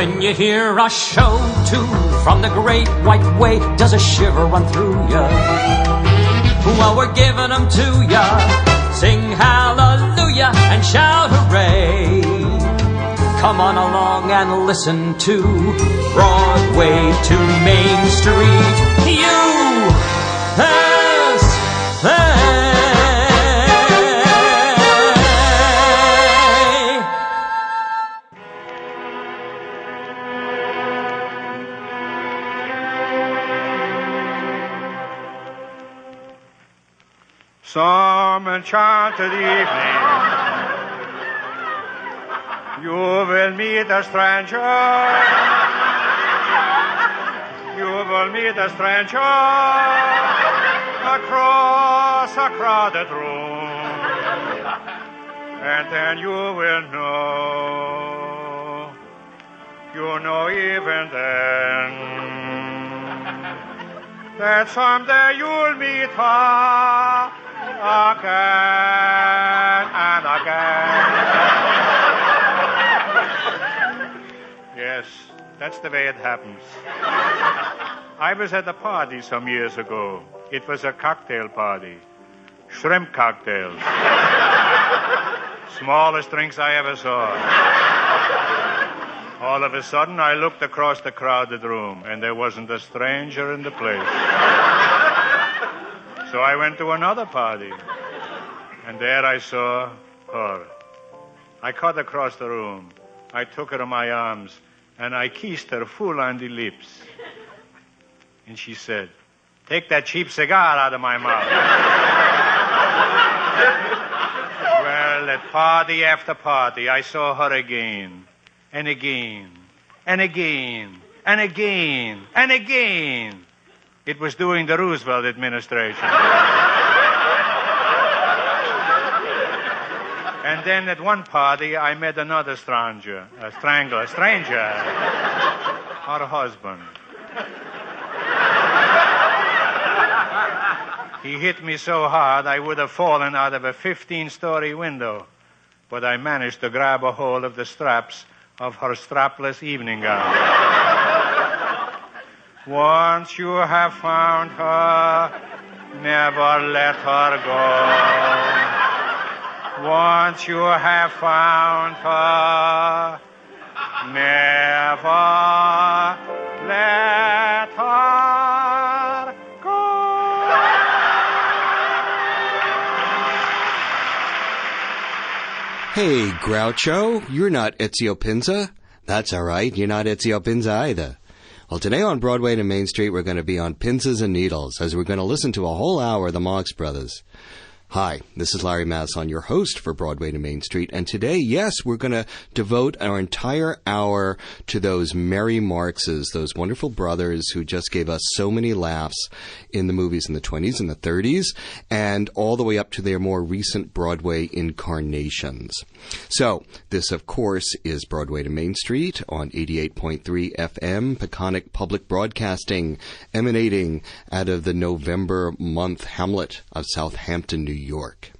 When you hear a show tune from the great white way, does a shiver run through ya? Well, we're giving them to ya. Sing hallelujah and shout hooray. Come on along and listen to Broadway to Main Street. USA. Some enchanted evening, you will meet a stranger. You will meet a stranger across a crowded room, and then you will know even then, that someday you'll meet her again and again. Yes, that's the way it happens. I was at a party some years ago. It was a cocktail party. Shrimp cocktails. Smallest drinks I ever saw. All of a sudden, I looked across the crowded room, and there wasn't a stranger in the place. So I went to another party, and there I saw her. I cut across the room. I took her in my arms, and I kissed her full on the lips. And she said, "Take that cheap cigar out of my mouth." Well, at party after party, I saw her again, and again, and again, and again, and again. It was during the Roosevelt administration. And then at one party, I met another stranger, her husband. He hit me so hard, I would have fallen out of a 15-story window. But I managed to grab a hold of the straps of her strapless evening gown. Once you have found her, never let her go. Once you have found her, never let her go. Hey, Groucho, you're not Ezio Pinza. That's all right, you're not Ezio Pinza either. Well, today on Broadway to Main Street, we're going to be on Pinzas and Needles, as we're going to listen to a whole hour of the Marx Brothers. Hi, this is Larry Masson, your host for Broadway to Main Street, and today, yes, we're going to devote our entire hour to those merry Marxes, those wonderful brothers who just gave us so many laughs in the movies in the 20s and the 30s, and all the way up to their more recent Broadway incarnations. So, this, of course, is Broadway to Main Street on 88.3 FM, Peconic Public Broadcasting, emanating out of the November month hamlet of Southampton, New York.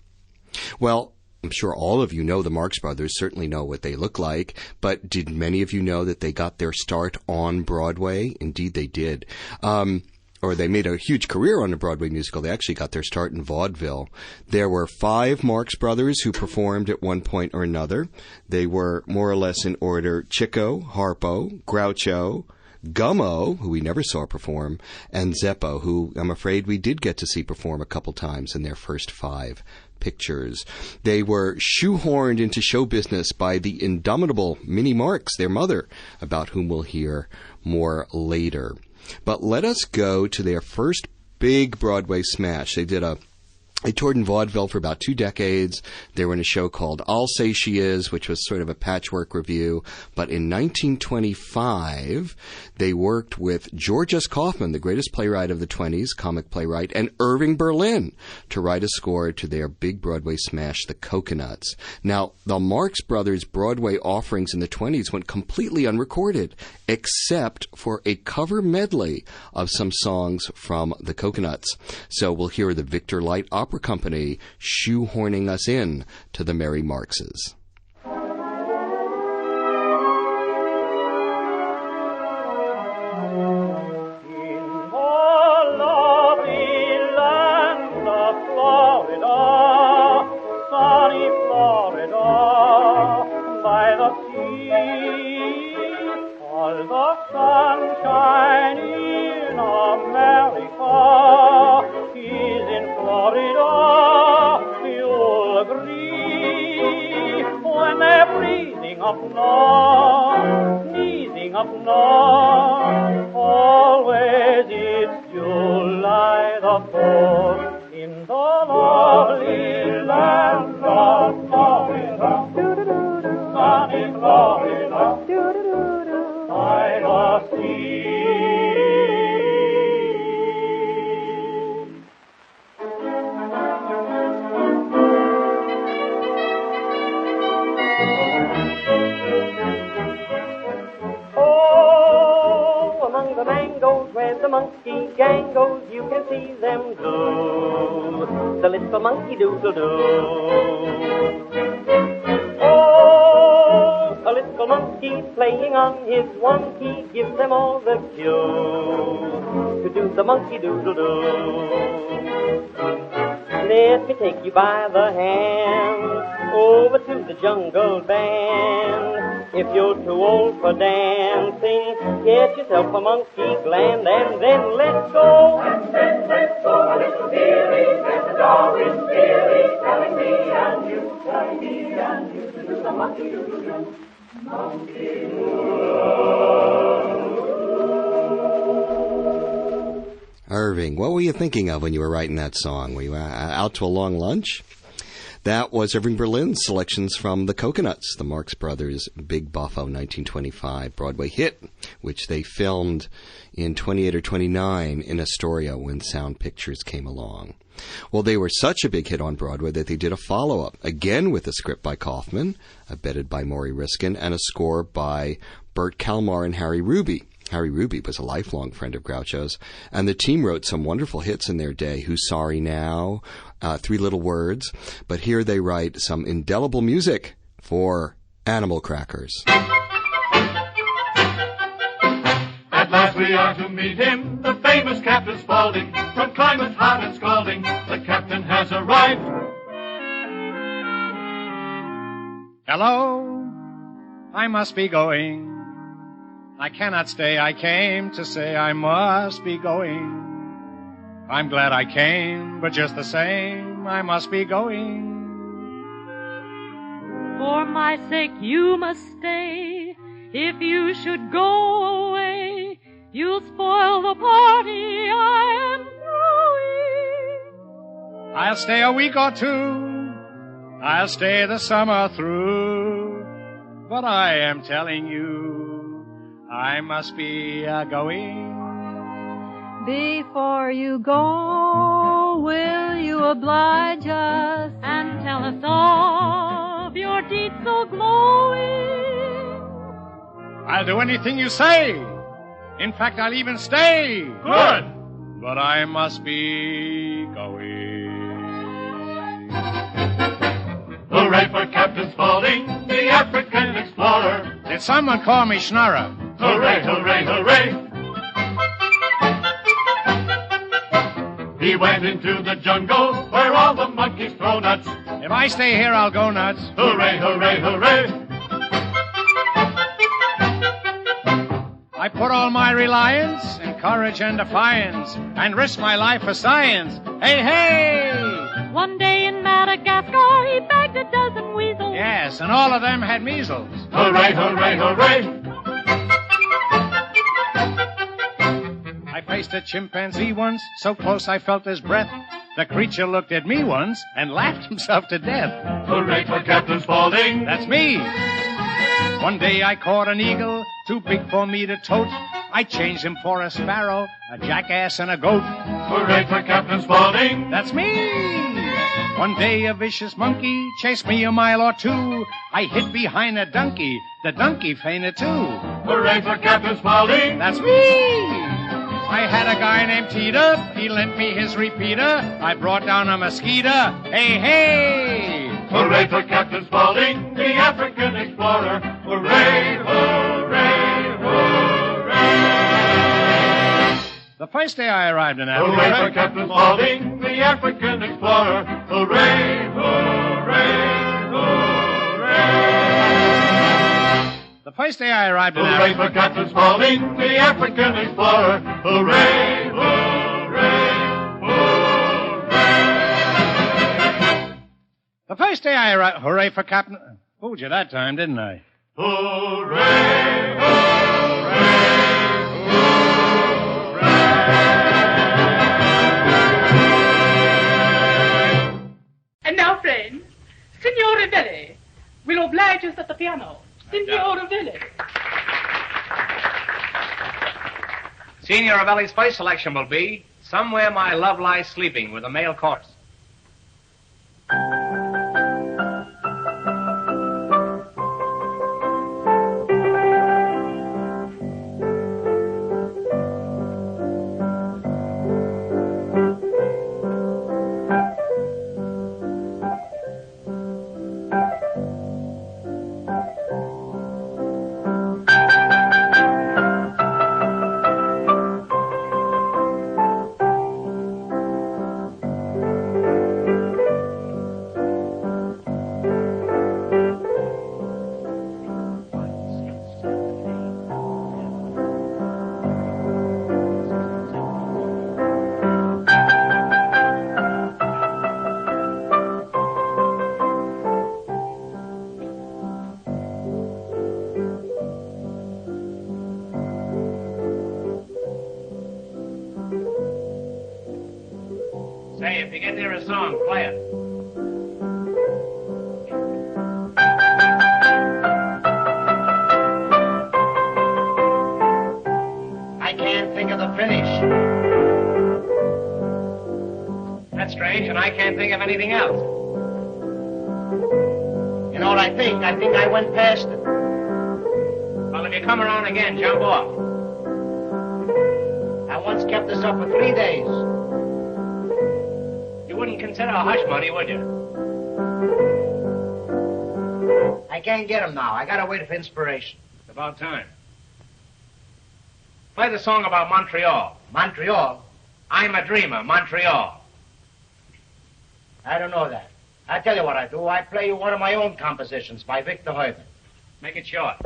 Well, I'm sure all of you know the Marx Brothers, certainly know what they look like, but did many of you know that they got their start on Broadway? Indeed, they did. Or they made a huge career on a Broadway musical. They actually got their start in vaudeville. There were 5 Marx Brothers who performed at one point or another. They were more or less in order: Chico, Harpo, Groucho, Gummo, who we never saw perform, and Zeppo, who I'm afraid we did get to see perform a couple times in their first 5 pictures. They were shoehorned into show business by the indomitable Minnie Marx, their mother, about whom we'll hear more later. But let us go to their first big Broadway smash. They toured in vaudeville for about 2 decades. They were in a show called I'll Say She Is, which was sort of a patchwork review. But in 1925, they worked with George S. Kaufman, the greatest playwright of the 20s, comic playwright, and Irving Berlin to write a score to their big Broadway smash, The Coconuts. Now, the Marx Brothers' Broadway offerings in the 20s went completely unrecorded, except for a cover medley of some songs from The Coconuts. So we'll hear the Victor Light Opera Company shoehorning us in to the Merry Marxes. agree when they're breathing up north, sneezing up north. Always it's July the 4th in the lovely land of Florida, sunny Florida, by the sea. Among the mangoes where the monkey gang goes, you can see them do the little monkey doodle-doo. Oh, a little monkey playing on his one key gives them all the cue to do the monkey doodle-doo. Let me take you by the hand over to the jungle band. If you're too old for dancing, get yourself a monkey gland and then let's go. And then let's go, a little dearie, and the dog is dearie, telling me and you to do the monkey doodle-doo. Monkey doodle-doo. Irving, what were you thinking of when you were writing that song? Were you out to a long lunch? That was Irving Berlin's selections from The Coconuts, the Marx Brothers' Big Buffo 1925 Broadway hit, which they filmed in 28 or 29 in Astoria when Sound Pictures came along. Well, they were such a big hit on Broadway that they did a follow-up, again with a script by Kaufman, abetted by Maury Riskin, and a score by Burt Kalmar and Harry Ruby. Harry Ruby was a lifelong friend of Groucho's, and the team wrote some wonderful hits in their day, Who's Sorry Now, Three Little Words, but here they write some indelible music for Animal Crackers. At last we are to meet him, the famous Captain Spaulding, from climates hot and scalding, the captain has arrived. Hello, I must be going. I cannot stay, I came to say I must be going. I'm glad I came, but just the same, I must be going. For my sake you must stay. If you should go away, you'll spoil the party I am throwing. I'll stay a week or two, I'll stay the summer through, but I am telling you, I must be going. Before you go, will you oblige us and tell us of your deeds so glowing? I'll do anything you say. In fact, I'll even stay. Good. But I must be going. Hooray for Captain Spaulding, the African explorer. Did someone call me Schnorrer? Hooray, hooray, hooray. He went into the jungle where all the monkeys throw nuts. If I stay here, I'll go nuts. Hooray, hooray, hooray. I put all my reliance in courage and defiance and risk my life for science. Hey, hey! One day in Madagascar, he bagged a dozen weasels. Yes, and all of them had measles. Hooray, hooray, hooray. I faced a chimpanzee once, so close I felt his breath. The creature looked at me once and laughed himself to death. Hooray for Captain Spaulding. That's me. One day I caught an eagle, too big for me to tote. I changed him for a sparrow, a jackass, and a goat. Hooray for Captain Spaulding. That's me. One day a vicious monkey chased me a mile or two. I hid behind a donkey. The donkey fainted too. Hooray for Captain Spaulding. That's me. I had a guy named Teeter. He lent me his repeater. I brought down a mosquito. Hey, hey! Hooray for Captain Spaulding, the African explorer. Hooray, hooray, hooray. The first day I arrived in Hooray Africa. for Captain Spaulding, the African explorer. Hooray, hooray, hooray. The first day I arrived in Hooray Africa. for Captain Spaulding, the African explorer. Hooray, hooray, hooray. The first day I arrived... Hooray for Captain... Fooled you that time, didn't I? Hooray, hooray, hooray. And now, friends, Signore Belli will oblige us at the piano. Signore Belli. Signor Ravelli's first selection will be Somewhere My Love Lies Sleeping with a male chorus. Say, if you get near a song, play it. I can't think of the finish. That's strange, and I can't think of anything else. You know what I think? I think I went past it. Well, if you come around again, jump off. I once kept this up for 3 days. You wouldn't consider a hush money, would you? I can't get him now. I gotta wait for inspiration. It's about time. Play the song about Montreal. Montreal? I'm a dreamer, Montreal. I don't know that. I'll tell you what I do. I play you one of my own compositions by Victor Heuben. Make it short.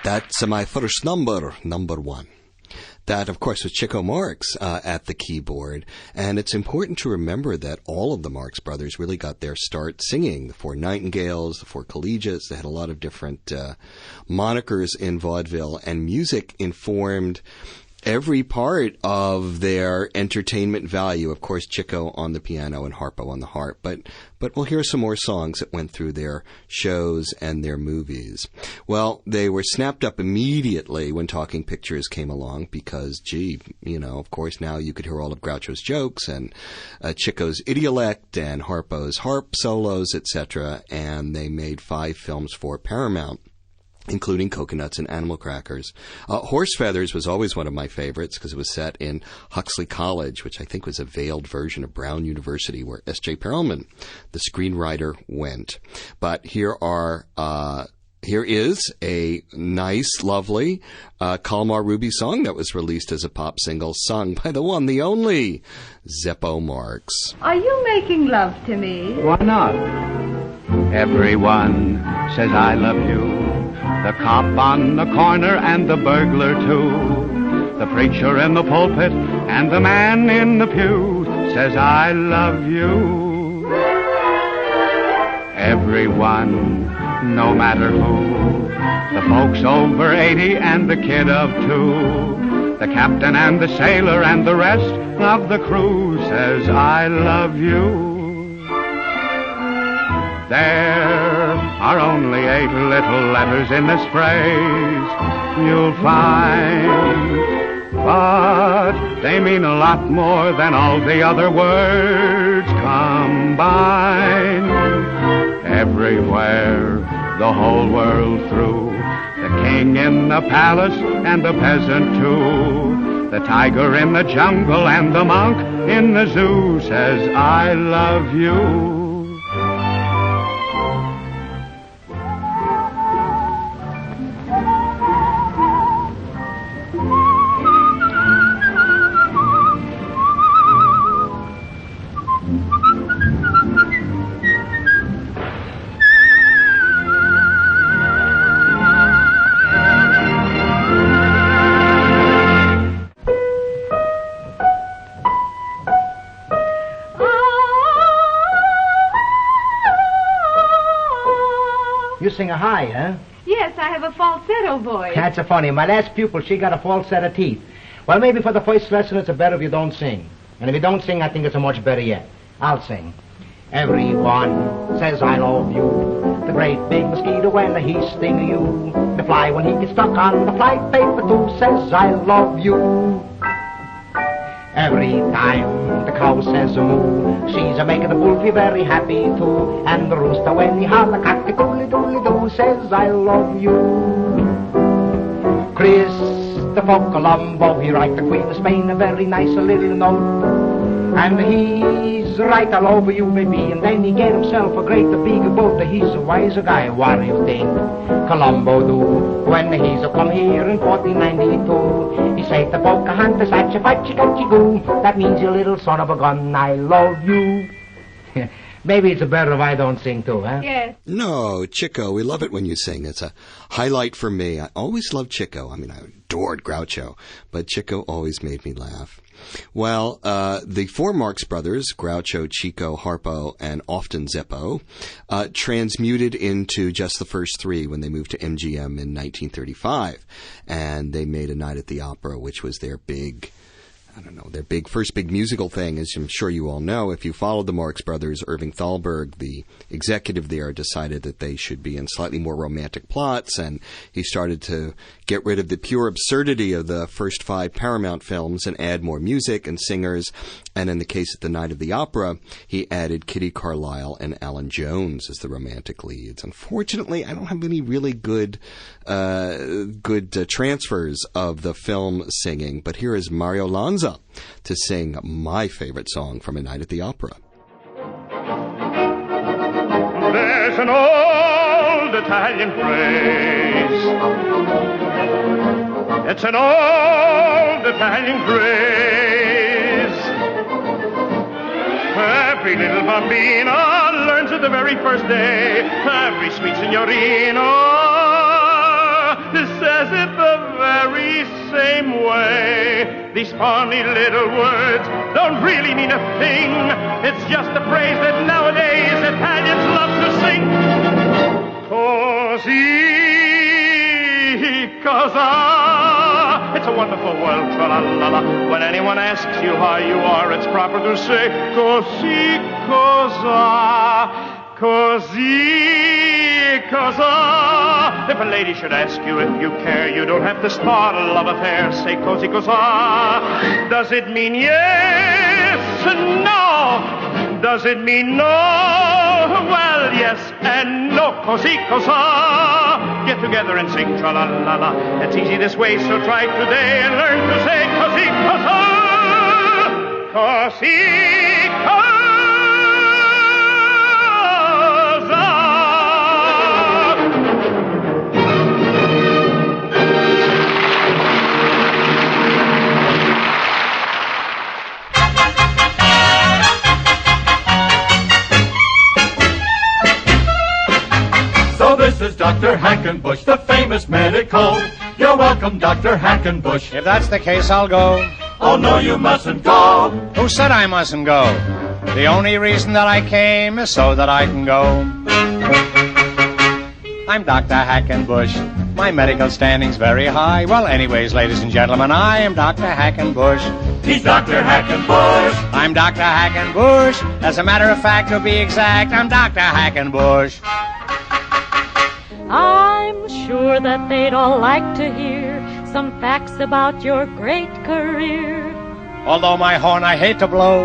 That's my first number one. That, of course, was Chico Marx at the keyboard. And it's important to remember that all of the Marx Brothers really got their start singing. The Four Nightingales, the Four Collegiates, they had a lot of different monikers in vaudeville, and music informed every part of their entertainment value. Of course, Chico on the piano and Harpo on the harp. But we'll hear some more songs that went through their shows and their movies. Well, they were snapped up immediately when Talking Pictures came along because, of course, now you could hear all of Groucho's jokes and Chico's idiolect and Harpo's harp solos, etc. And they made 5 films for Paramount, including Coconuts and Animal Crackers. Horse Feathers was always one of my favorites because it was set in Huxley College, which I think was a veiled version of Brown University, where S.J. Perelman, the screenwriter, went. But here is a nice, lovely Kalmar Ruby song that was released as a pop single, sung by the one, the only, Zeppo Marx. Are you making love to me? Why not? Everyone says I love you. The cop on the corner and the burglar too. The preacher in the pulpit and the man in the pew says I love you. Everyone, no matter who. The folks over 80 and the kid of 2. The captain and the sailor and the rest of the crew says I love you. There are only 8 little letters in this phrase you'll find, but they mean a lot more than all the other words combined. Everywhere, the whole world through, the king in the palace and the peasant too, the tiger in the jungle and the monk in the zoo says I love you. You sing a high, huh? Yes, I have a falsetto voice. That's a funny. My last pupil, she got a false set of teeth. Well, maybe for the first lesson it's better if you don't sing. And if you don't sing, I think it's a much better yet. I'll sing. Everyone says I love you. The great big mosquito when he stings you. The fly when he gets stuck on the fly paper too says I love you. Every time the cow says moo, she's a making the bull feel very happy too. And the rooster when he holler cock-a-doodly-doodly-doo says I love you. Christopher Colombo, he write the Queen of Spain a very nice little note. And he's right all over you, baby. And then he get himself a great big boat. He's a wiser guy, what do you think Colombo do? When he's come here in 1492, he say to Pocahontas, atcha-fatcha-gatcha-goo. That means, you little son of a gun, I love you. Maybe it's better if I don't sing too, huh? Yes. No, Chico, we love it when you sing. It's a highlight for me. I always loved Chico. I mean, I adored Groucho, but Chico always made me laugh. Well, the 4 Marx Brothers, Groucho, Chico, Harpo, and often Zeppo, transmuted into just the first 3 when they moved to MGM in 1935. And they made A Night at the Opera, which was their first big musical thing, as I'm sure you all know. If you followed the Marx Brothers, Irving Thalberg, the executive there, decided that they should be in slightly more romantic plots, and he started to get rid of the pure absurdity of the first 5 Paramount films and add more music and singers. And in the case of The Night of the Opera, he added Kitty Carlisle and Alan Jones as the romantic leads. Unfortunately, I don't have any really good transfers of the film singing, but here is Mario Lanza to sing my favorite song from A Night at the Opera. There's an old Italian phrase. It's an old Italian phrase. Every little bambina learns it the very first day. Every sweet signorina says it the very same way. These funny little words don't really mean a thing. It's just a phrase that nowadays Italians love to sing. Così, cosa. It's a wonderful world, tra-la-la-la. When anyone asks you how you are, it's proper to say così, cosa. Così, cosa. If a lady should ask you if you care, you don't have to start a love affair. Say così, cosa. Does it mean yes? No. Does it mean no? Well, yes and no. Così, cosa. Get together and sing tra-la-la-la. It's easy this way, so try today and learn to say così, cosa. Così, cosa. is Dr. Hackenbush, the famous medical. You're welcome, Dr. Hackenbush. If that's the case, I'll go. Oh, no, you mustn't go. Who said I mustn't go? The only reason that I came is so that I can go. I'm Dr. Hackenbush. My medical standing's very high. Well, anyways, ladies and gentlemen, I am Dr. Hackenbush. He's Dr. Hackenbush. I'm Dr. Hackenbush. As a matter of fact, to be exact, I'm Dr. Hackenbush. I'm sure that they'd all like to hear some facts about your great career. Although my horn I hate to blow,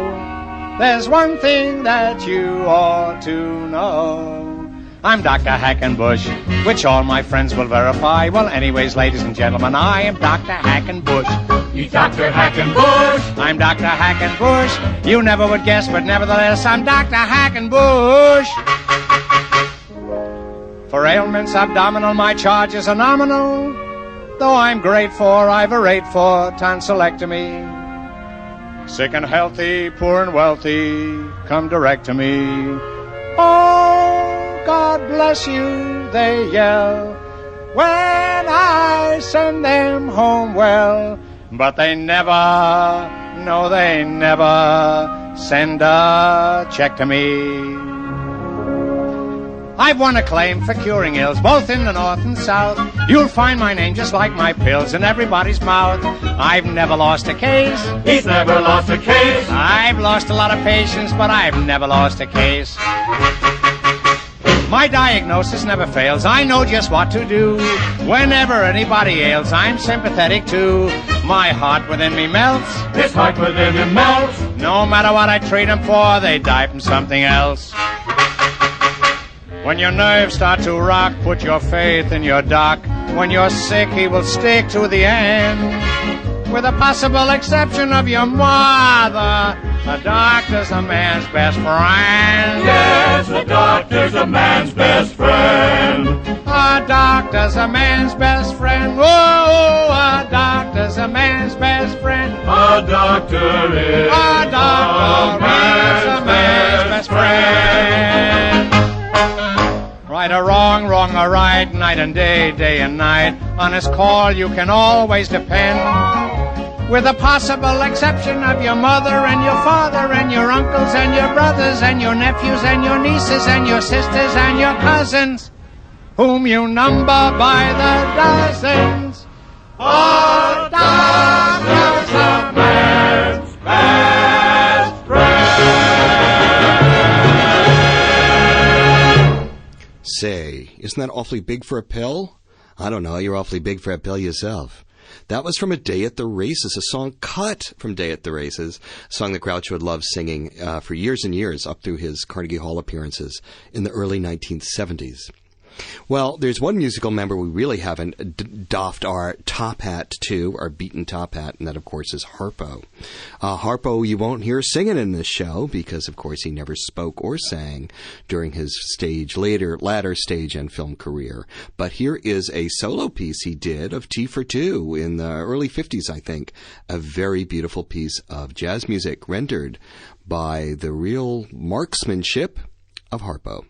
there's one thing that you ought to know. I'm Dr. Hackenbush, which all my friends will verify. Well, anyways, ladies and gentlemen, I am Dr. Hackenbush. He's Dr. Hackenbush. I'm Dr. Hackenbush. You never would guess, but nevertheless, I'm Dr. Hackenbush. For ailments abdominal, my charges are nominal. Though I'm great for, I've a rate for tonsillectomy. Sick and healthy, poor and wealthy, come direct to me. Oh, God bless you, they yell, when I send them home well. But they never, no, they never send a check to me. I've won acclaim for curing ills, both in the north and south. You'll find my name just like my pills in everybody's mouth. I've never lost a case. He's never lost a case. I've lost a lot of patients, but I've never lost a case. My diagnosis never fails. I know just what to do. Whenever anybody ails, I'm sympathetic too. My heart within me melts. His heart within him melts. No matter what I treat him for, they die from something else. When your nerves start to rock, put your faith in your doc. When you're sick, he will stick to the end. With the possible exception of your mother, a doctor's a man's best friend. Yes, a doctor's a man's best friend. A doctor's a man's best friend. Whoa, a doctor's a man's best friend. A doctor is a man's best friend. Right or wrong, wrong or right, night and day, day and night. On his call you can always depend. With the possible exception of your mother and your father and your uncles and your brothers and your nephews and your nieces and your sisters and your cousins, whom you number by the dozens. A doctor's a man's best friend. Say, isn't that awfully big for a pill? I don't know, you're awfully big for a pill yourself. That was from A Day at the Races, a song cut from Day at the Races, a song that Groucho had loved singing for years and years up through his Carnegie Hall appearances in the early 1970s. Well, there's one musical member we really haven't doffed our top hat to, our beaten top hat, and that, of course, is Harpo. Harpo you won't hear singing in this show because, of course, he never spoke or sang during his latter stage and film career. But here is a solo piece he did of Tea for Two in the early 50s, I think. A very beautiful piece of jazz music rendered by the real marksmanship of Harpo.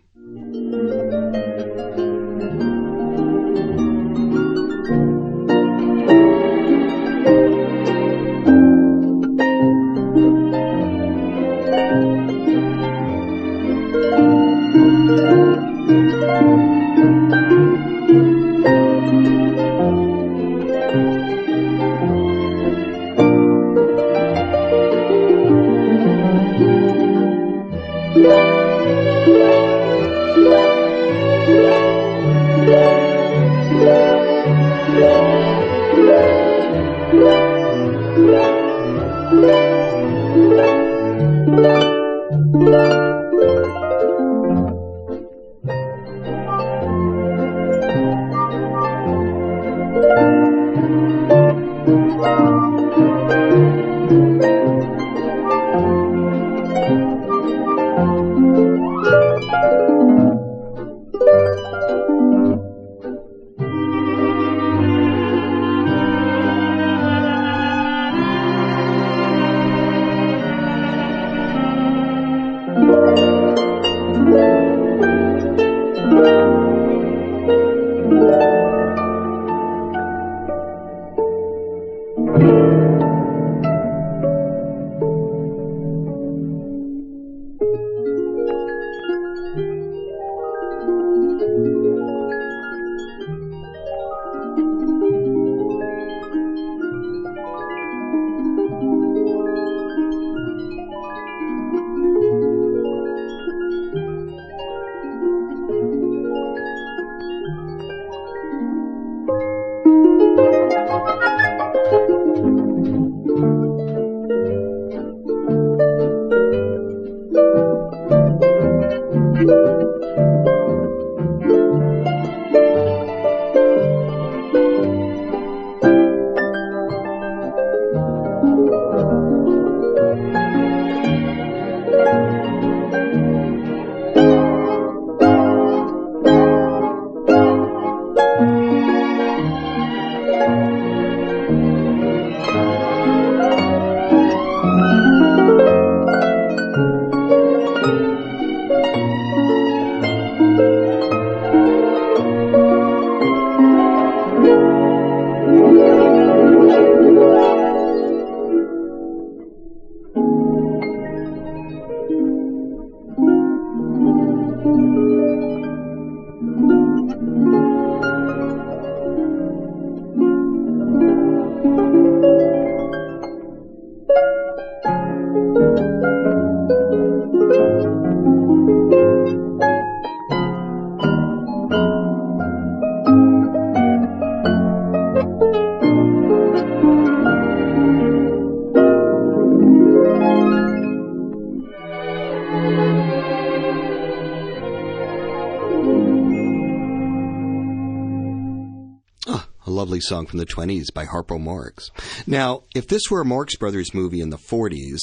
Lovely song from the 20s by Harpo Marx. Now, if this were a Marx Brothers movie in the 40s,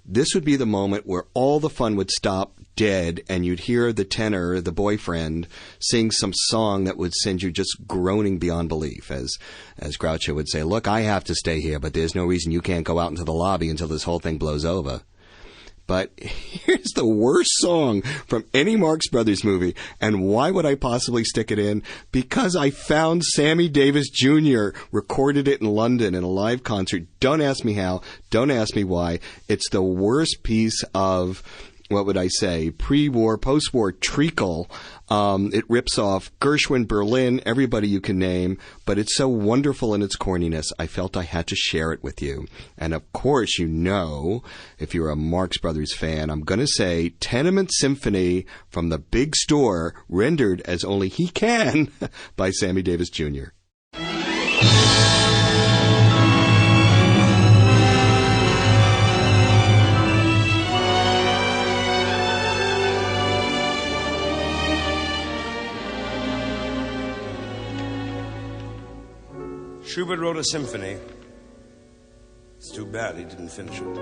this would be the moment where all the fun would stop dead and you'd hear the tenor, the boyfriend, sing some song that would send you just groaning beyond belief. As Groucho would say, look, I have to stay here, but there's no reason you can't go out into the lobby until this whole thing blows over. But here's the worst song from any Marx Brothers movie. And why would I possibly stick it in? Because I found Sammy Davis Jr. recorded it in London in a live concert. Don't ask me how. Don't ask me why. It's the worst piece of, what would I say, pre-war, post-war treacle. It rips off Gershwin, Berlin, everybody you can name, but it's so wonderful in its corniness, I felt I had to share it with you. And of course, you know, if you're a Marx Brothers fan, I'm going to say Tenement Symphony from the Big Store, rendered as only he can by Sammy Davis Jr. Schubert wrote a symphony. It's too bad he didn't finish it.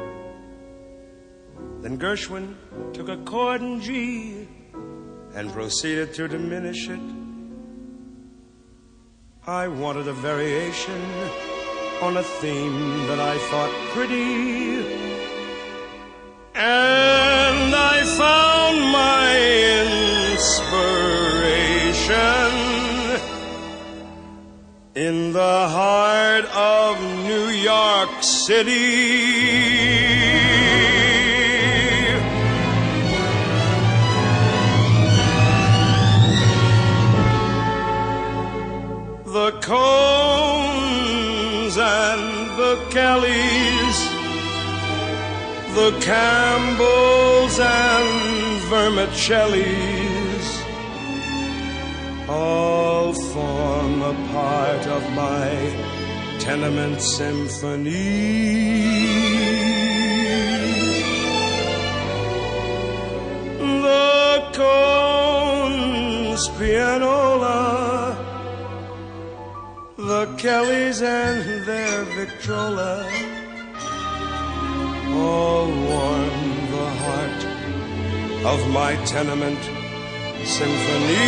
Then Gershwin took a chord in G and proceeded to diminish it. I wanted a variation on a theme that I thought pretty, and I found my inspiration in the heart of New York City. The Cones and the Kellys, the Campbells and Vermicellis, all form a part of my tenement symphony. The Cones pianola, the Kellys and their Victrola, all warm the heart of my tenement symphony.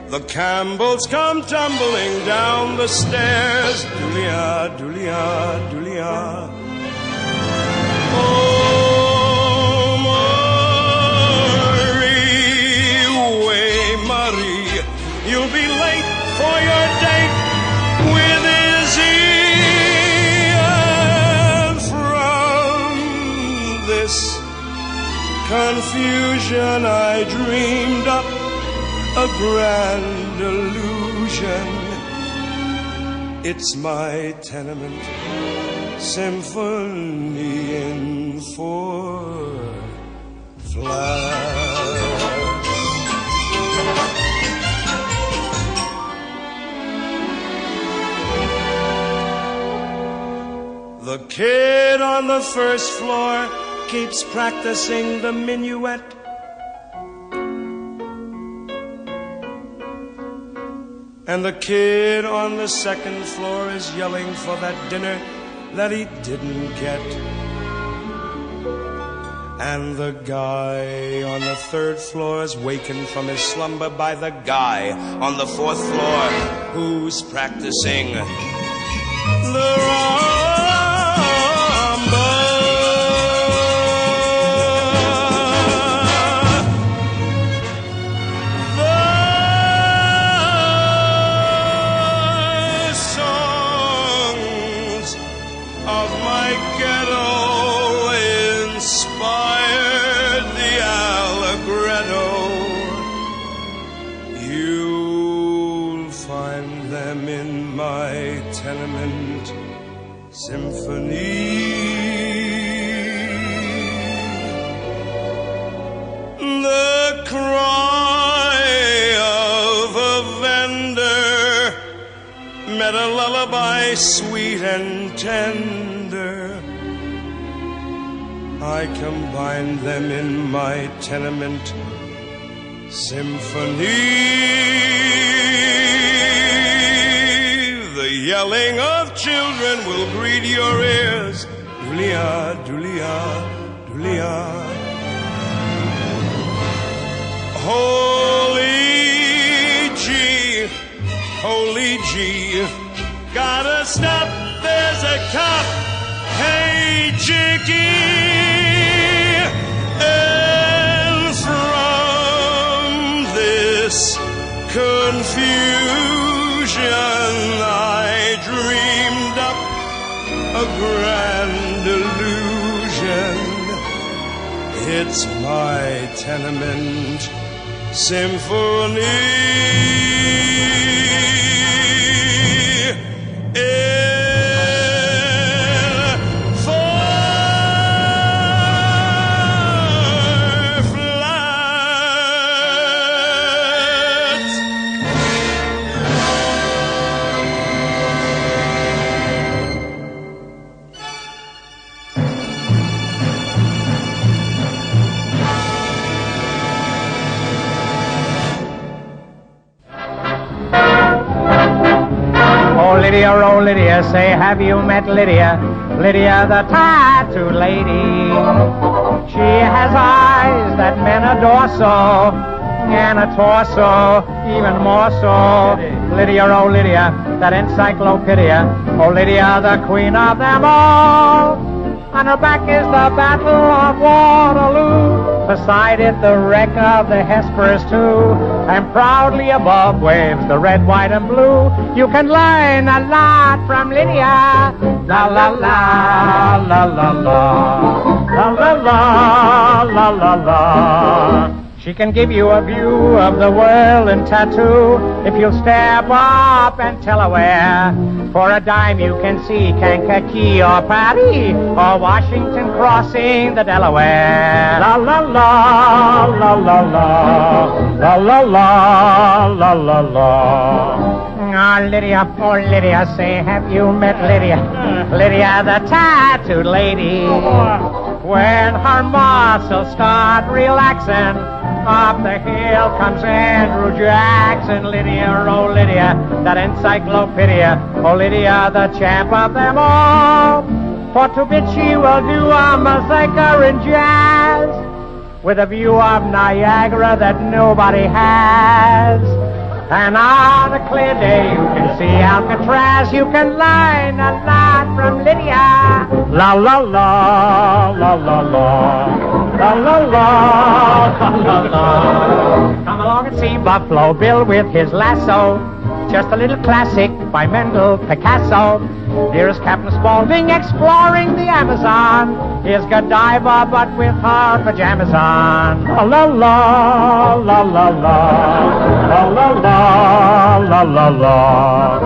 The Campbells come tumbling down the stairs, Dulia, Dulia, Dulia. Oh, Marie, way, Marie, you'll be late for your date with Izzy. And from this confusion illusion I dreamed up, a grand illusion. It's my tenement symphony in four flats. The kid on the first floor keeps practicing the minuet. And the kid on the second floor is yelling for that dinner that he didn't get. And the guy on the third floor is wakened from his slumber by the guy on the fourth floor who's practicing the rumba. Tenement symphony. The cry of a vendor met a lullaby sweet and tender. I combined them in my tenement symphony. The yelling of children will greet your ears. Dulia, dulia, dulia. Holy G, gotta stop, there's a cop. Hey, Jiggy. And from this confusion I dreamed up a grand illusion. It's my tenement symphony. Oh, Lydia, say, have you met Lydia? Lydia, the tattooed lady. She has eyes that men adore so, and a torso even more so. Lydia, oh, Lydia, that encyclopedia. Oh, Lydia, the queen of them all. On her back is the Battle of Waterloo. Beside it, the wreck of the Hesperus, too. And proudly above waves the red, white, and blue. You can learn a lot from Lydia. La la la, la la la, la la la, la la la. She can give you a view of the world in tattoo if you'll step up and tell her where. For a dime you can see Kankakee or Paris or Washington crossing the Delaware. La la la, la la la, la la la, la la la. Oh, Lydia, say, have you met Lydia? Lydia, the tattooed lady. When her muscles start relaxing, up the hill comes Andrew Jackson. Lydia, oh, Lydia, that encyclopedia. Oh, Lydia, the champ of them all. For to bit she will do a mazurka in jazz, with a view of Niagara that nobody has. And on a clear day you can see Alcatraz. You can learn a lot from Lydia. La la la, la la la, la la la, la la la. Come along and see Buffalo Bill with his lasso, just a little classic by Mendel Picasso. Here's Captain Spaulding exploring the Amazon. Here's Godiva, but with her pajamas on. La la la, la la la, la la la, la la la.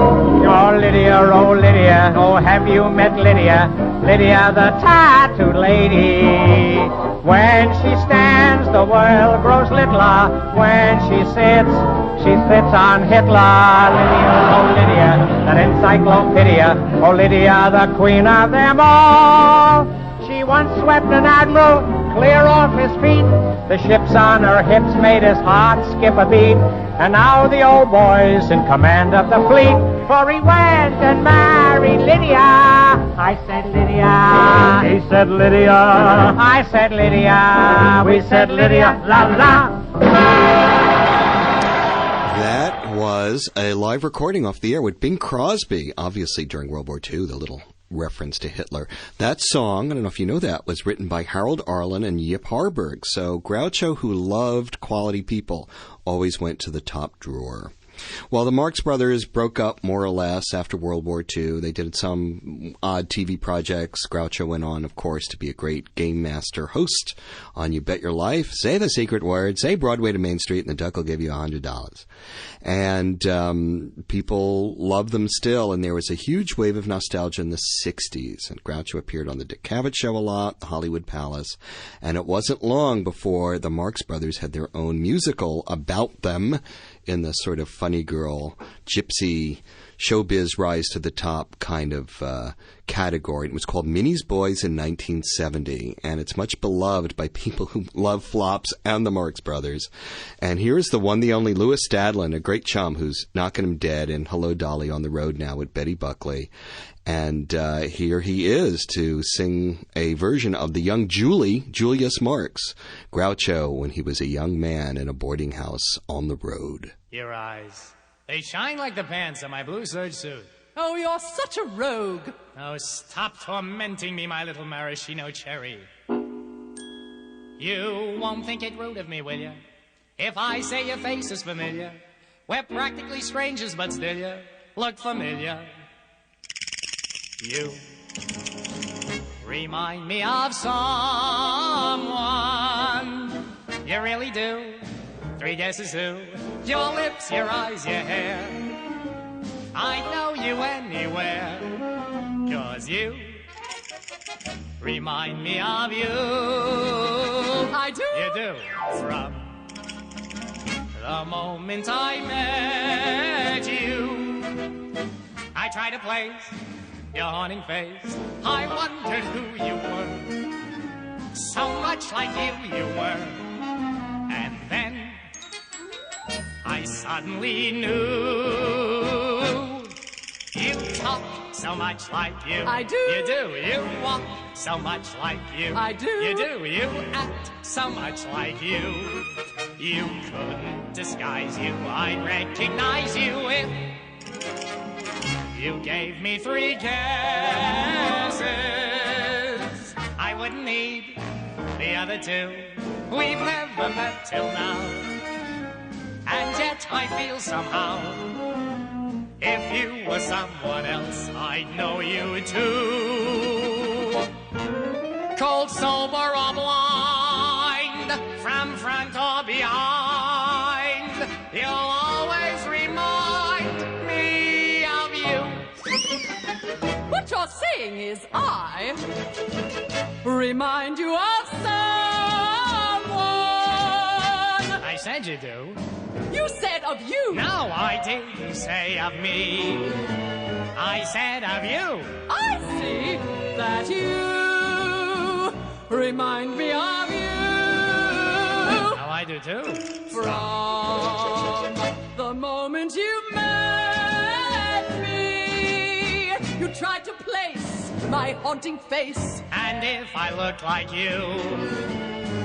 Oh Lydia, oh have you met Lydia? Lydia the tattooed lady. When she stands, the world grows littler. When she sits on Hitler. Lydia, oh Lydia, that encyclopedia. Oh Lydia, the queen of them all. She once swept an admiral clear off his feet. The ships on her hips made his heart skip a beat. And now the old boy's in command of the fleet. For he went and married Lydia. I said Lydia. He said Lydia. I said Lydia. We said Lydia. La la. That was a live recording off the air with Bing Crosby, obviously during World War II, the little reference to Hitler. That song, I don't know if you know that, was written by Harold Arlen and Yip Harburg. So Groucho, who loved quality people, always went to the top drawer. Well, the Marx Brothers broke up more or less after World War II. They did some odd TV projects. Groucho went on, of course, to be a great game master host on You Bet Your Life. Say the secret word, say Broadway to Main Street, and the duck will give you $100. And people love them still, and there was a huge wave of nostalgia in the 60s. And Groucho appeared on the Dick Cavett Show a lot, the Hollywood Palace, and it wasn't long before the Marx Brothers had their own musical about them in the sort of funny girl, gypsy, showbiz rise to the top kind of category. It was called Minnie's Boys in 1970, and it's much beloved by people who love flops and the Marx Brothers. And here's the one, the only Louis Stadlin, a great chum who's knocking him dead in Hello Dolly on the road now with Betty Buckley. And here he is to sing a version of the young Julius Marx, Groucho, when he was a young man in a boarding house on the road. Your eyes, they shine like the pants on my blue serge suit. Oh, you're such a rogue. Oh, stop tormenting me, my little maraschino cherry. You won't think it rude of me, will you? If I say your face is familiar. We're practically strangers, but still you look familiar. You remind me of someone. You really do. 3 guesses who? Your lips, your eyes, your hair. I'd know you anywhere. 'Cause you remind me of you. I do. You do. From the moment I met you, I tried to place your haunting face. I wondered who you were. So much like you were. And then I suddenly knew you talk so much like you. I do. You do. You walk so much like you. I do. You do. You act so much like you. You couldn't disguise you. I'd recognize you if you gave me 3 guesses. I wouldn't need the other 2. We've never met till now. And yet I feel somehow if you were someone else, I'd know you too. Cold, sober, or blind, from front or behind, you'll always remind me of you. What you're saying is I remind you of someone. I said you do. You said of you. No, I didn't say of me. I said of you. I see that you remind me of you. Oh, I do too. From the moment you met me, you tried to place my haunting face. And if I looked like you,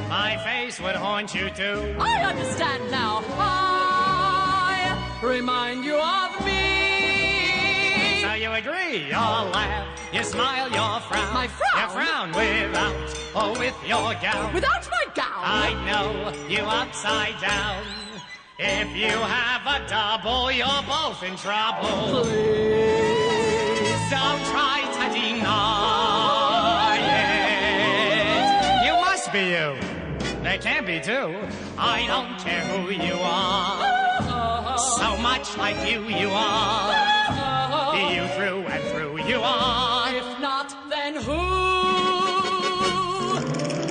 my face would haunt you too. I understand now. I remind you of me. So you agree, your laugh, your smile, your frown. My frown? Your frown without or with your gown. Without my gown? I know you upside down. If you have a double, you're both in trouble. Please don't try to deny it. You must be you. They can't be two. I don't care who you are. So much like you are. You through and through you are. If not, then who?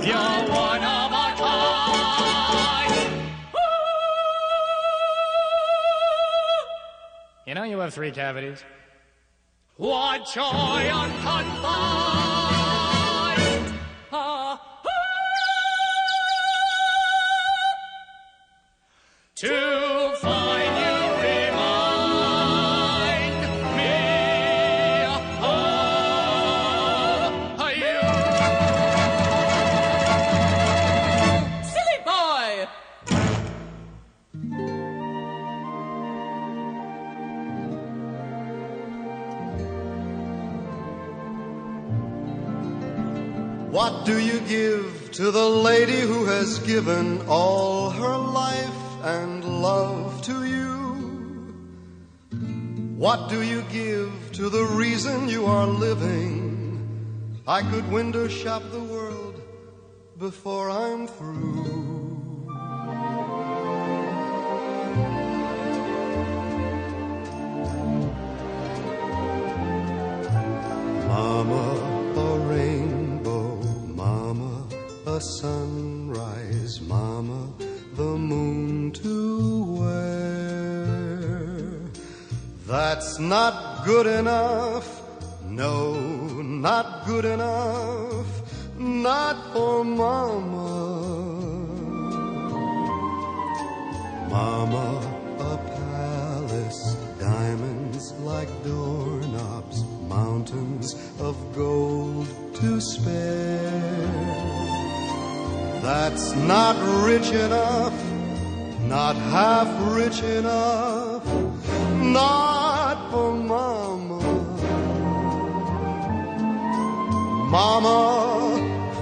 You're one of a kind. You know you have 3 cavities. What joy unconfined. To find you remind me of you. Silly boy! What do you give to the lady who has given all her life and love to you? What do you give to the reason you are living? I could window shop the world before I'm through. Mama, a rainbow, mama, a sunrise, mama, the moon to wear. That's not good enough, no, not good enough, not for mama. Mama, a palace, diamonds like doorknobs, mountains of gold to spare. That's not rich enough, not half rich enough, not for mama. Mama,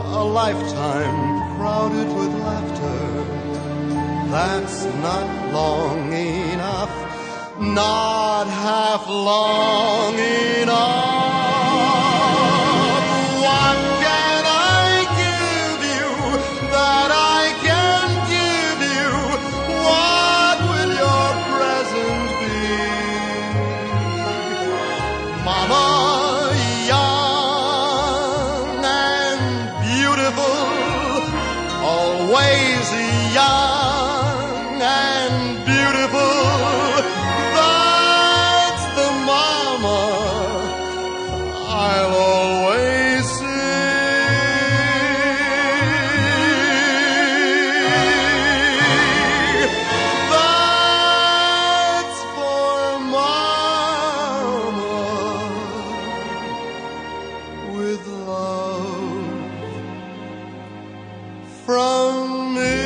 a lifetime crowded with laughter. That's not long enough, not half long enough. What can I give you that I can give you? What will your present be? Mama, young and beautiful, always young and beautiful. That's the mama I'll always see. That's for mama with love from me.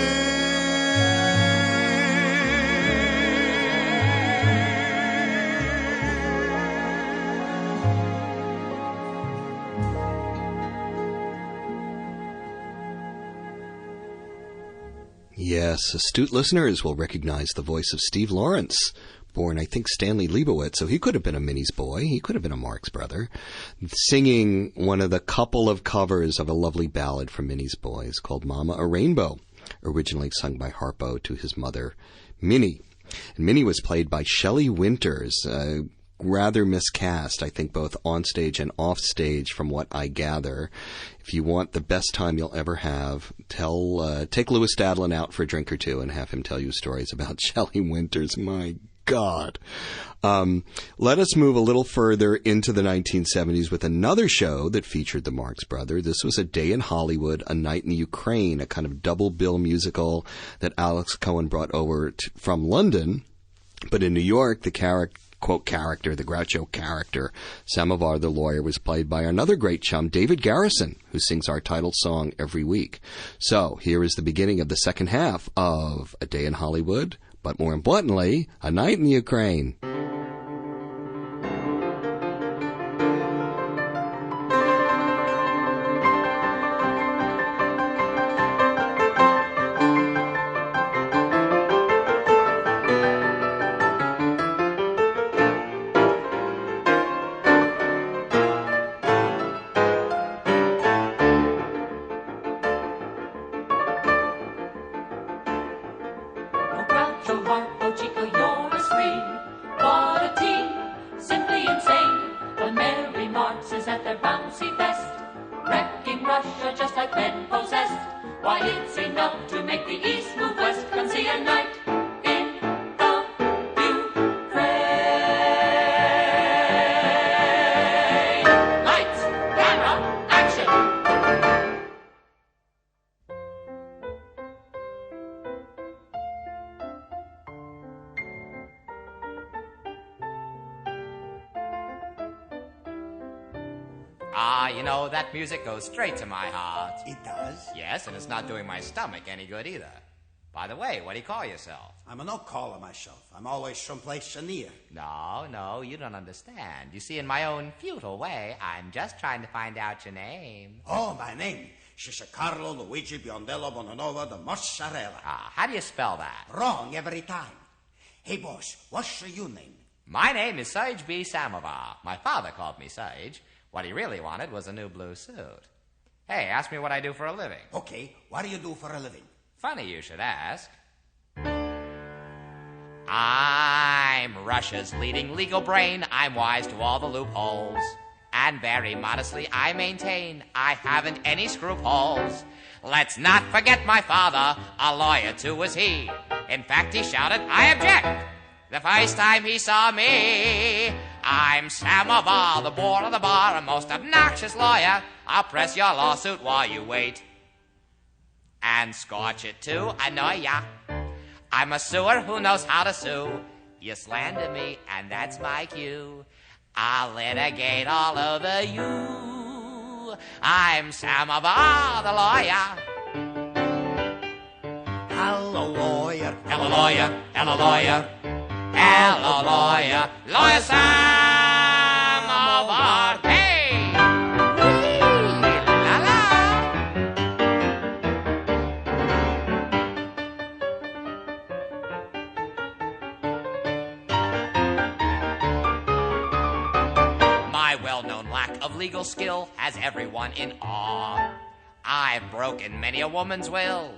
Yes, astute listeners will recognize the voice of Steve Lawrence, born, I think, Stanley Leibowitz, so he could have been a Minnie's boy. He could have been a Marx brother, singing one of the couple of covers of a lovely ballad from Minnie's Boys called Mama, a Rainbow, originally sung by Harpo to his mother, Minnie. And Minnie was played by Shelley Winters, rather miscast, I think, both on stage and off stage, from what I gather. If you want the best time you'll ever have, take Louis Stadlin out for a drink or two and have him tell you stories about Shelley Winters. My God. Let us move a little further into the 1970s with another show that featured the Marx Brothers. This was A Day in Hollywood, A Night in the Ukraine, a kind of double bill musical that Alex Cohen brought over from London. But in New York, the quote character, the Groucho character, Samovar the lawyer, was played by another great chum, David Garrison, who sings our title song every week. So here is the beginning of the second half of A Day in Hollywood, but more importantly, A Night in the Ukraine. Groucho, Harpo, Chico, you're a spree. What a team, simply insane. The merry Marxes at their bouncy best, wrecking Russia just like men possessed. Why, it's enough to make the East move west. Come see a night in the Ukraine. Lights, camera, action! Ah, you know, that music goes straight to my heart. It does? Yes, and it's not doing my stomach any good either. By the way, what do you call yourself? I'm a no-caller myself. I'm always someplace near. No, you don't understand. You see, in my own futile way, I'm just trying to find out your name. Oh, my name. Carlo Luigi Biondello Bonanova de Mozzarella. Ah, how do you spell that? Wrong every time. Hey, boss, what's your name? My name is Sage B. Samovar. My father called me Sage. What he really wanted was a new blue suit. Hey, ask me what I do for a living. Okay, what do you do for a living? Funny you should ask. I'm Russia's leading legal brain. I'm wise to all the loopholes. And very modestly I maintain I haven't any scruples. Let's not forget my father, a lawyer too was he. In fact, he shouted, I object, the first time he saw me. I'm Samovar, the board of the bar, a most obnoxious lawyer. I'll press your lawsuit while you wait. And scorch it to annoy ya. I'm a suer who knows how to sue. You slander me, and that's my cue. I'll litigate all over you. I'm Samovar, the lawyer. Hello, lawyer. Hello, lawyer. Hello, lawyer. Hello, lawyer. Lawyer Samovar. Hey! Whee! La la! My well-known lack of legal skill has everyone in awe. I've broken many a woman's will.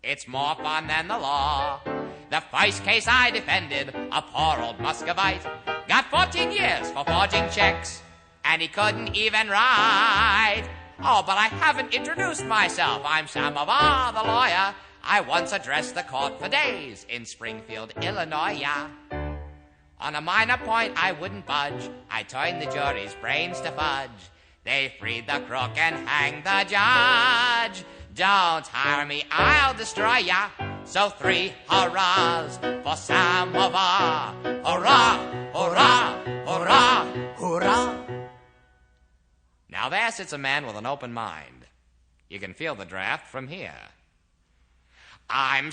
It's more fun than the law. The first case I defended, a poor old Muscovite, got 14 years for forging checks, and he couldn't even write. Oh, but I haven't introduced myself. I'm Samovar, the lawyer. I once addressed the court for days in Springfield, Illinois. On a minor point I wouldn't budge. I turned the jury's brains to fudge. They freed the crook and hanged the judge. Don't hire me, I'll destroy ya. So 3 hurrahs for Samovar. Hurrah, hurrah, hurrah, hurrah. Now there sits a man with an open mind. You can feel the draft from here. I'm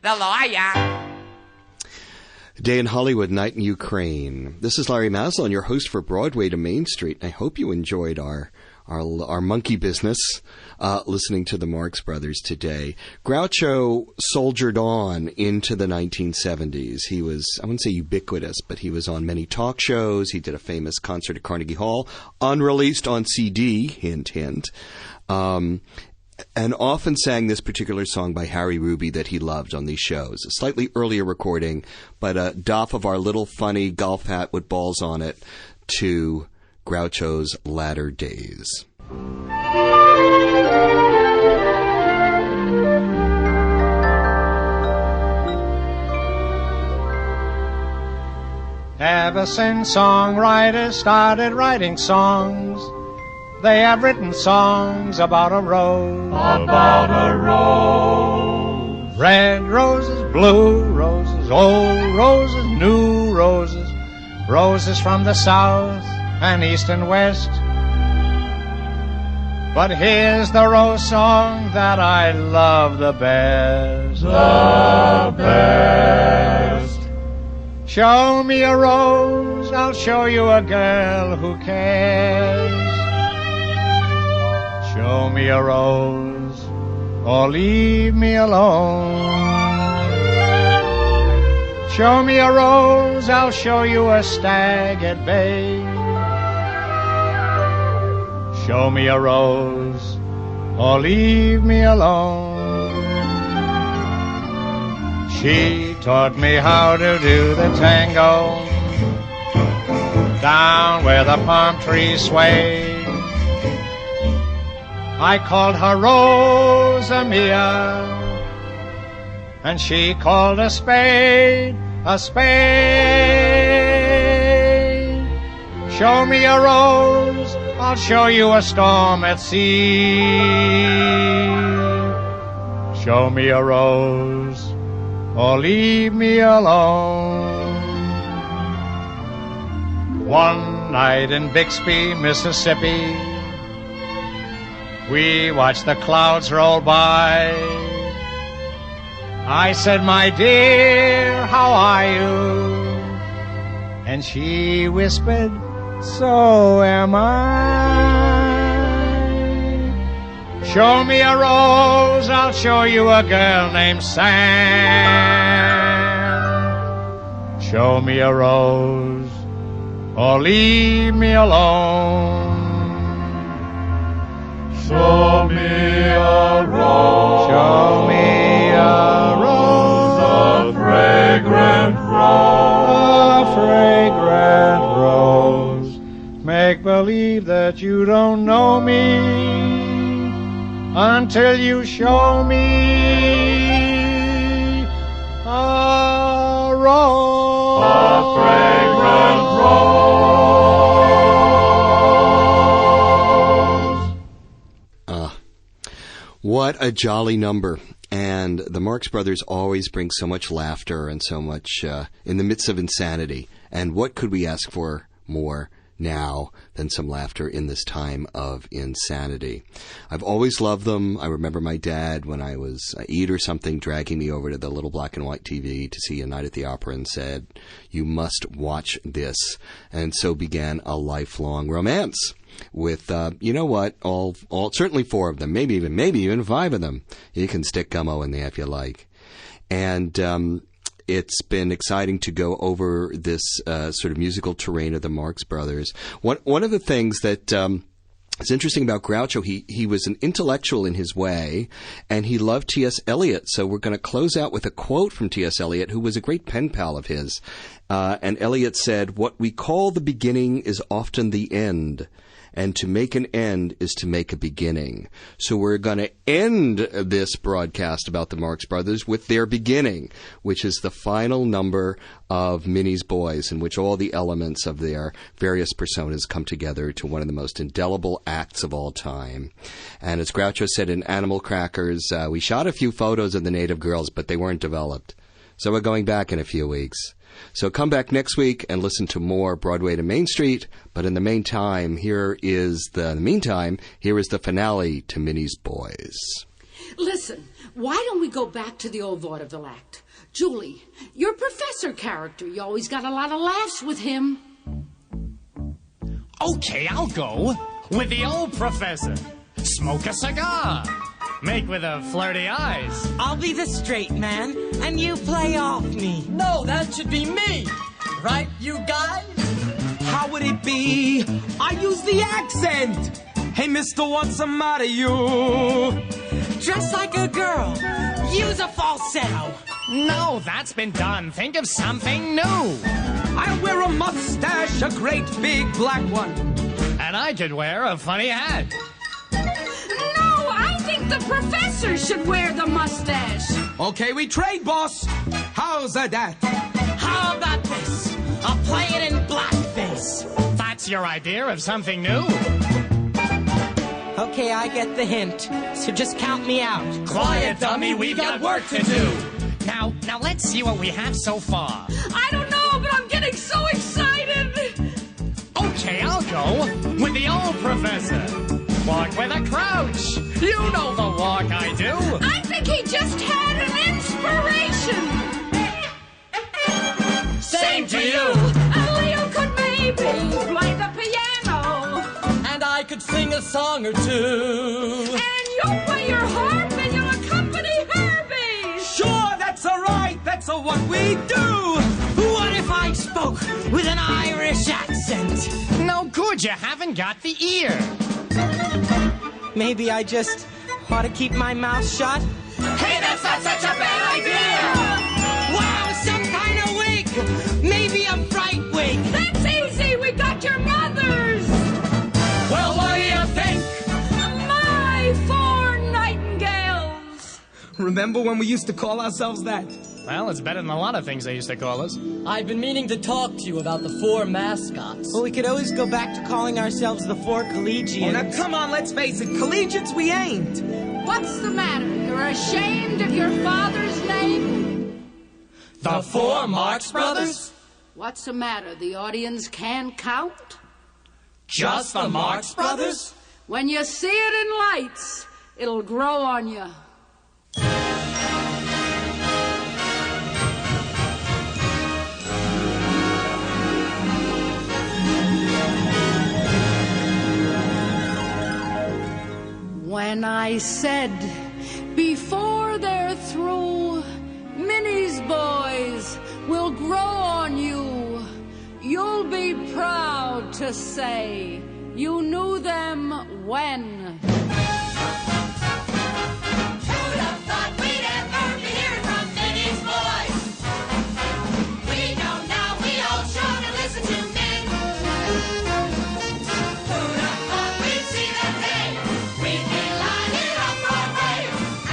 the lawyer. Day in Hollywood, Night in Ukraine. This is Larry Maslin, your host for Broadway to Main Street. I hope you enjoyed our monkey business listening to the Marx Brothers today. Groucho soldiered on into the 1970s. He was, I wouldn't say ubiquitous, but he was on many talk shows. He did a famous concert at Carnegie Hall, unreleased on CD, hint, hint. And often sang this particular song by Harry Ruby that he loved on these shows. A slightly earlier recording, but a doff of our little funny golf hat with balls on it to Groucho's latter days. Ever since songwriters started writing songs, they have written songs about a rose. About a rose. Red roses, blue roses, old roses, new roses, roses from the south and east and west. But here's the rose song that I love the best. The best. Show me a rose, I'll show you a girl who cares. me a rose or leave me alone. Show me a rose, I'll show you a stag at bay. Show me a rose or leave me alone. She taught me how to do the tango down where the palm trees sway. I called her Rosa Mia, and she called a spade a spade. Show me a rose, I'll show you a storm at sea. Show me a rose or leave me alone. One night in Bixby, Mississippi, we watched the clouds roll by. I said, my dear, how are you? And she whispered, so am I. Show me a rose, I'll show you a girl named Sam. Show me a rose or leave me alone. Show me a rose. Show me a rose. A fragrant rose. A fragrant rose. Make believe that you don't know me until you show me a rose. A fragrant rose. What a jolly number. And the Marx Brothers always bring so much laughter and so much in the midst of insanity. And what could we ask for more now than some laughter in this time of insanity? I've always loved them. I remember my dad, when I was 8 or something, dragging me over to the little black and white TV to see A Night at the Opera and said, you must watch this. And so began a lifelong romance with, you know what, all certainly 4 of them, maybe even 5 of them. You can stick Gummo in there if you like. And it's been exciting to go over this sort of musical terrain of the Marx Brothers. One of the things that is interesting about Groucho, he was an intellectual in his way, and he loved T.S. Eliot. So we're going to close out with a quote from T.S. Eliot, who was a great pen pal of his. And Eliot said, "What we call the beginning is often the end. And to make an end is to make a beginning." So we're going to end this broadcast about the Marx Brothers with their beginning, which is the final number of Minnie's Boys, in which all the elements of their various personas come together to one of the most indelible acts of all time. And as Groucho said in Animal Crackers, we shot a few photos of the native girls, but they weren't developed. So we're going back in a few weeks. So come back next week and listen to more Broadway to Main Street. But in the meantime, here is the finale to Minnie's Boys. Listen, why don't we go back to the old vaudeville act? Julie, your professor character, you always got a lot of laughs with him. Okay, I'll go with the old professor. Smoke a cigar. Make with the flirty eyes. I'll be the straight man, and you play off me. No, that should be me. Right, you guys? How would it be? I use the accent. Hey, mister, what's the matter, you? Dress like a girl. Use a falsetto. No, that's been done. Think of something new. I wear a mustache, a great big black one. And I could wear a funny hat. The professor should wear the mustache. Okay, we trade, boss. How's that? How about this? I'll play it in blackface. That's your idea of something new? Okay, I get the hint. So just count me out. Quiet, dummy. We've got work to do. Now let's see what we have so far. I don't know, but I'm getting so excited. Okay, I'll go with the old professor. Walk with a crouch. You know the walk I do. I think he just had an inspiration. Same to you. Leo could maybe play the piano. And I could sing a song or two. you'll play your harp and you'll accompany Herbie. Sure, that's all right. That's what we do. What if I spoke with an Irish accent? No good, you haven't got the ear. Maybe I just ought to keep my mouth shut. Hey, that's not such a bad idea! Wow, some kind of wig. Maybe a fright wig. That's easy. We got your mother's. Well, what do you think? My 4 nightingales. Remember when we used to call ourselves that? Well, it's better than a lot of things they used to call us. I've been meaning to talk to you about the 4 mascots. Well, we could always go back to calling ourselves the 4 collegians. Oh, now come on, let's face it. Collegians we ain't. What's the matter? You're ashamed of your father's name? The 4 Marx Brothers? What's the matter? The audience can't count? Just the Marx Brothers? When you see it in lights, it'll grow on you. When I said, before they're through, Minnie's boys will grow on you. You'll be proud to say you knew them when. Who'd have thought we'd ever be hearing from Minnie's boys? We know now we all show to listen to men. Who'd have thought we'd see that day? We'd be lining up Broadway,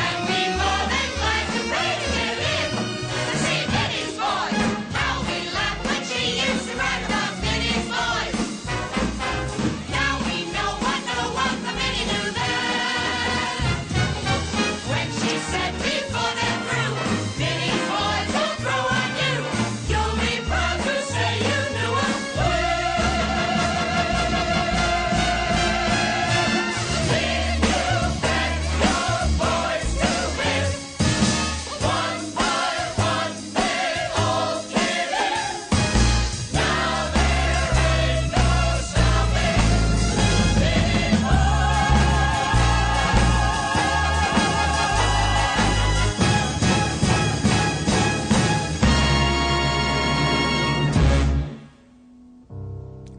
and be more than glad to pay to get in to see Minnie's boys. How we laughed when she used to write about Minnie's boys. Now we know what no one but Minnie knew then. When she said before they're through, Minnie's boys will grow on you. You'll be proud to say you knew 'em When you bet your boys to win, one by one they all came in. Now there ain't no stopping Minnie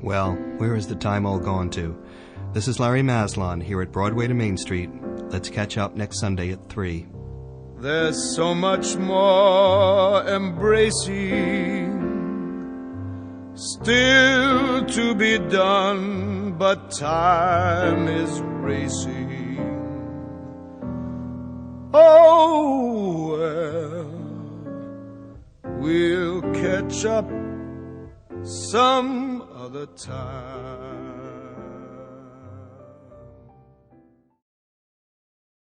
Well, where is the time all gone to? This is Larry Maslon here at Broadway to Main Street. Let's catch up next Sunday at 3. There's so much more embracing still to be done, but time is racing. Oh, well, we'll catch up some other time.